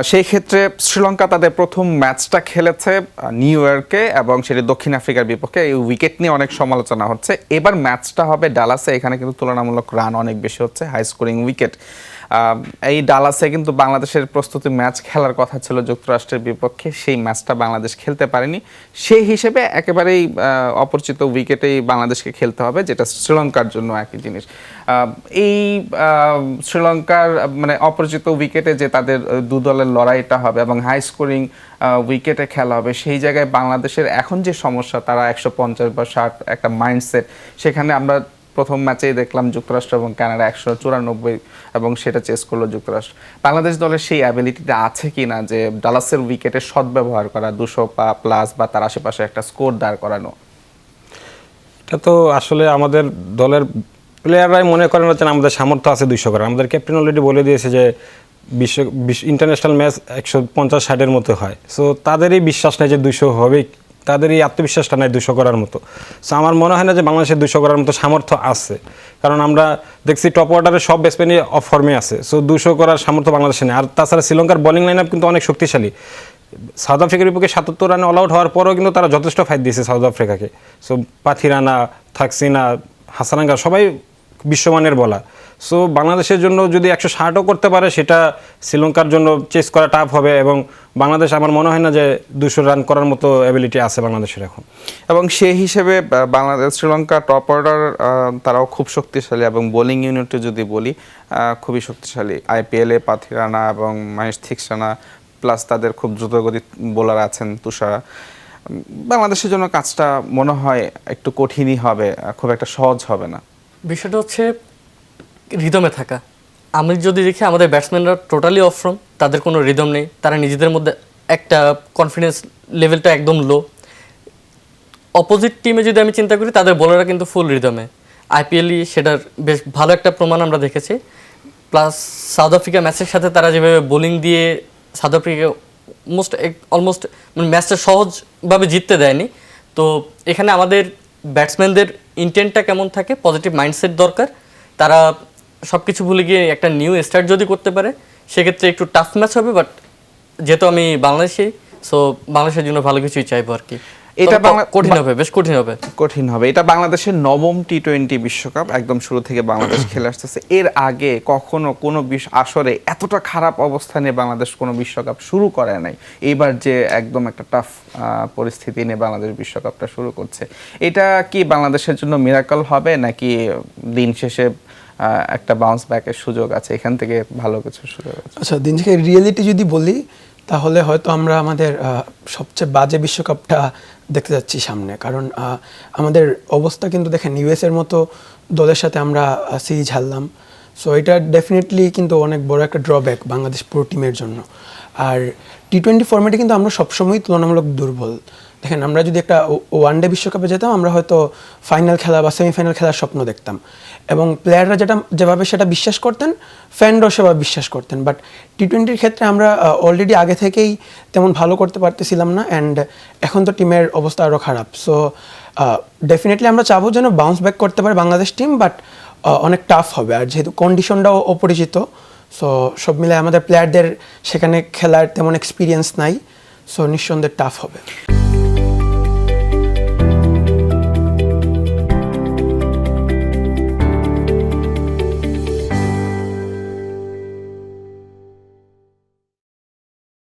সেই ক্ষেত্রে শ্রীলঙ্কা তাদের প্রথম ম্যাচটা খেলেছে নিউ ইয়র্কে এবং সেটি দক্ষিণ আফ্রিকার বিপক্ষে। এই উইকেট নিয়ে অনেক সমালোচনা হচ্ছে। এবার ম্যাচটা হবে ডালাসে, এখানে কিন্তু তুলনামূলক রান অনেক বেশি হচ্ছে, হাই স্কোরিং উইকেট। এই ডালাসে কিন্তু বাংলাদেশের প্রস্তুতি ম্যাচ খেলার কথা ছিল যুক্তরাষ্ট্রের বিপক্ষে, সেই ম্যাচটা বাংলাদেশ খেলতে পারেনি। সেই হিসেবে একেবারেই অপরিচিত উইকেটেই বাংলাদেশকে খেলতে হবে, যেটা শ্রীলঙ্কার জন্য একই জিনিস। এই শ্রীলঙ্কার মানে অপরিচিত উইকেটে যে তাদের দু দলের লড়াইটা হবে এবং হাই স্কোরিং উইকেটে খেলা হবে, সেই জায়গায় বাংলাদেশের এখন যে সমস্যা, তারা 150 বা 60 একটা মাইন্ডসেট, সেখানে আমরা প্রথম ম্যাচেই দেখলাম যুক্তরাষ্ট্র এবং কানাডা 194 এবং সেটা চেস করলো যুক্তরাষ্ট্র। বাংলাদেশ দলের সেই অ্যাবিলিটিটা আছে কি না যে ডালাসের উইকেটে সদ্ব্যবহার করা, 200 প্লাস বা তার আশেপাশে একটা স্কোর দাঁড় করানো? এটা তো আসলে আমাদের দলের প্লেয়াররাই মনে করেন হচ্ছেন আমাদের সামর্থ্য আছে 200 করার। আমাদের ক্যাপ্টেন অলরেডি বলে দিয়েছে যে বিশ্ব ইন্টারন্যাশনাল ম্যাচ 150-60-এর মতো হয়। সো তাদেরই বিশ্বাস নেই যে 200 হবেই, তাদের এই আত্মবিশ্বাসটা নাই 200 করার মতো। সো আমার মনে হয় না যে বাংলাদেশের 200 করার মতো সামর্থ্য আছে, কারণ আমরা দেখছি টপ অর্ডারে সব ব্যাটসম্যানই অফ ফর্মে আছে। সো 200 করার সামর্থ্য বাংলাদেশে নেই। আর তাছাড়া শ্রীলঙ্কার বোলিং লাইন আপ কিন্তু অনেক শক্তিশালী। সাউথ আফ্রিকার বিপক্ষে 77 রানে অল আউট হওয়ার পরেও কিন্তু তারা যথেষ্ট ফাইট দিয়েছে সাউথ আফ্রিকাকে। সো পাথিরানা, থাকসিনা, হাসানাঙ্গা সবাই বিশ্বমানের বলা। সো বাংলাদেশের জন্য যদি 160ও করতে পারে, সেটা শ্রীলঙ্কার জন্য চেস করা টাফ হবে এবং বাংলাদেশ আমার মনে হয় না যে 200 রান করার মতো অ্যাবিলিটি আছে বাংলাদেশের এখন। এবং সেই হিসেবে বাংলাদেশ শ্রীলঙ্কা টপ অর্ডার তারাও খুব শক্তিশালী এবং বোলিং ইউনিটে যদি বলি খুবই শক্তিশালী। আইপিএলে পাথিরানা এবং মহেশ থিকসানা প্লাস তাদের খুব দ্রুতগতি বোলার আছেন তুষারা। বাংলাদেশের জন্য কাজটা মনে হয় একটু কঠিনই হবে, খুব একটা সহজ হবে না। বিষয়টা হচ্ছে রিদমে থাকা। আমি যদি দেখি আমাদের ব্যাটসম্যানরা টোটালি অফ ফর্ম, তাদের কোনো রিদম নেই, তারা নিজেদের মধ্যে একটা কনফিডেন্স লেভেলটা একদম লো। অপোজিট টিমে যদি আমি চিন্তা করি, তাদের বোলাররা কিন্তু ফুল রিদমে। আইপিএলই সেটার বেশ ভালো একটা প্রমাণ আমরা দেখেছি। প্লাস সাউথ আফ্রিকা ম্যাচের সাথে তারা যেভাবে বোলিং দিয়ে সাউথ আফ্রিকা অলমোস্ট মানে ম্যাচটা সহজভাবে জিততে দেয়নি। তো এখানে আমাদের ব্যাটসম্যানদের ইন্টেন্টটা কেমন থাকে, পজিটিভ মাইন্ডসেট দরকার। তারা সব কিছু ভুলে গিয়ে একটা নিউ স্টার্ট যদি করতে পারে, সেক্ষেত্রে একটু টাফ ম্যাচ হবে। বাট যেহেতু আমি বাংলাদেশি, সো বাংলাদেশের জন্য ভালো কিছুই চাইবো আর কি। এটা কঠিন হবে, বেশ কঠিন হবে। এটা বাংলাদেশের নবম টি20 বিশ্বকাপ, একদম শুরু থেকে বাংলাদেশ খেলে আসতেছে। এর আগে কখনো কোনো আসরে এতটা খারাপ অবস্থা নিয়ে বাংলাদেশ কোনো বিশ্বকাপ শুরু করে নাই। এইবার যে একদম একটা টাফ পরিস্থিতি নিয়ে বাংলাদেশ বিশ্বকাপটা শুরু করছে, এটা কি বাংলাদেশের জন্য মিরাকল হবে নাকি দিন শেষে একটা বাউন্স ব্যাকের সুযোগ আছে, এখান থেকে ভালো কিছু সুযোগ আছে? আচ্ছা, দিন থেকে রিয়েলিটি যদি বলি, তাহলে হয়তো আমরা আমাদের সবচেয়ে বাজে বিশ্বকাপটা দেখতে যাচ্ছি সামনে। কারণ আমাদের অবস্থা কিন্তু দেখেন, ইউএসের মতো দলের সাথে আমরা সিরিজ হারলাম। সো এটা ডেফিনেটলি কিন্তু অনেক বড় একটা ড্রব্যাক বাংলাদেশ পুরো টিমের জন্য। আর টি20 ফরম্যাটে কিন্তু আমরা সবসময় তুলনামূলক দুর্বল। দেখেন, আমরা যদি একটা ওয়ানডে বিশ্বকাপে যেতাম, আমরা হয়তো ফাইনাল খেলা বা সেমিফাইনাল খেলার স্বপ্ন দেখতাম এবং প্লেয়াররা যেভাবে সেটা বিশ্বাস করতেন, ফ্যানরাও সেভাবে বিশ্বাস করতেন। বাট টি20-র ক্ষেত্রে আমরা অলরেডি আগে থেকেই তেমন ভালো করতে পারতেছিলাম না, অ্যান্ড এখন তো টিমের অবস্থা আরও খারাপ। সো ডেফিনেটলি আমরা চাবো যেন বাউন্স ব্যাক করতে পারে বাংলাদেশ টিম, বাট অনেক টাফ হবে। আর যেহেতু কন্ডিশনটাও অপরিচিত, সো সব মিলে আমাদের প্লেয়ারদের সেখানে খেলার তেমন এক্সপিরিয়েন্স নাই, সো নিঃসন্দেহে টাফ হবে।